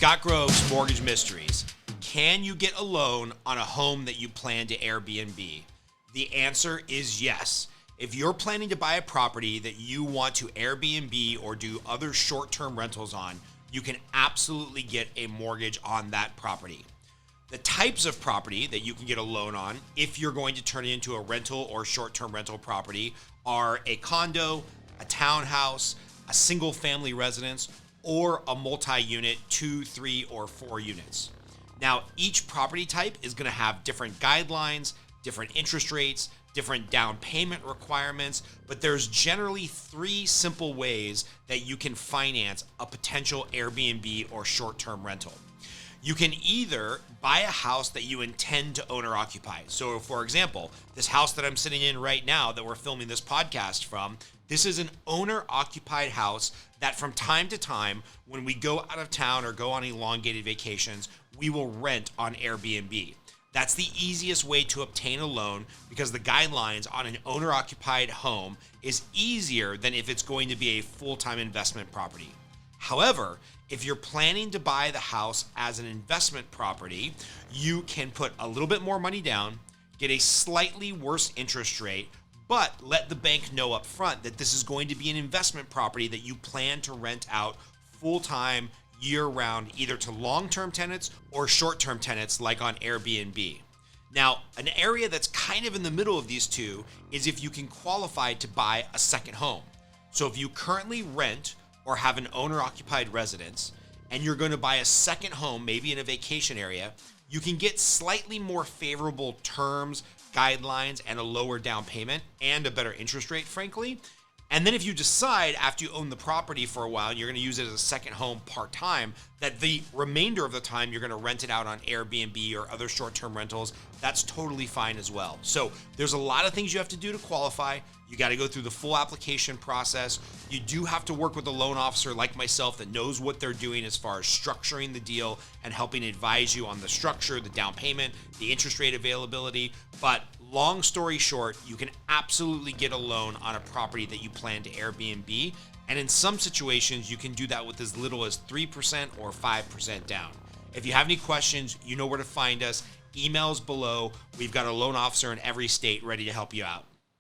Scott Grove's Mortgage Mysteries. Can you get a loan on a home that you plan to Airbnb? The answer is yes. If you're planning to buy a property that you want to Airbnb or do other short-term rentals on, you can absolutely get a mortgage on that property. The types of property that you can get a loan on if you're going to turn it into a rental or short-term rental property are a condo, a townhouse, a single family residence, or a multi-unit 2, 3, or 4 units. Now, each property type is going to have different guidelines, different interest rates, different down payment requirements, but there's generally 3 simple ways that you can finance a potential Airbnb or short-term rental. You can either buy a house that you intend to own or occupy. So for example, this house that I'm sitting in right now that we're filming this podcast from, this is an owner-occupied house that from time to time, when we go out of town or go on elongated vacations, we will rent on Airbnb. That's the easiest way to obtain a loan because the guidelines on an owner-occupied home is easier than if it's going to be a full-time investment property. However, if you're planning to buy the house as an investment property, you can put a little bit more money down, get a slightly worse interest rate, but let the bank know up front that this is going to be an investment property that you plan to rent out full-time, year-round, either to long-term tenants or short-term tenants like on Airbnb. Now, an area that's kind of in the middle of these two is if you can qualify to buy a second home. So if you currently rent or have an owner-occupied residence and you're going to buy a second home, maybe in a vacation area, you can get slightly more favorable terms, guidelines, and a lower down payment and a better interest rate, frankly. And then if you decide after you own the property for a while and you're going to use it as a second home part-time, that the remainder of the time you're going to rent it out on Airbnb or other short-term rentals, that's totally fine as well. So there's a lot of things you have to do to qualify. You got to go through the full application process. You do have to work with a loan officer like myself that knows what they're doing as far as structuring the deal and helping advise you on the structure, the down payment, the interest rate availability. But long story short, you can absolutely get a loan on a property that you plan to Airbnb. And in some situations, you can do that with as little as 3% or 5% down. If you have any questions, you know where to find us. Emails below. We've got a loan officer in every state ready to help you out.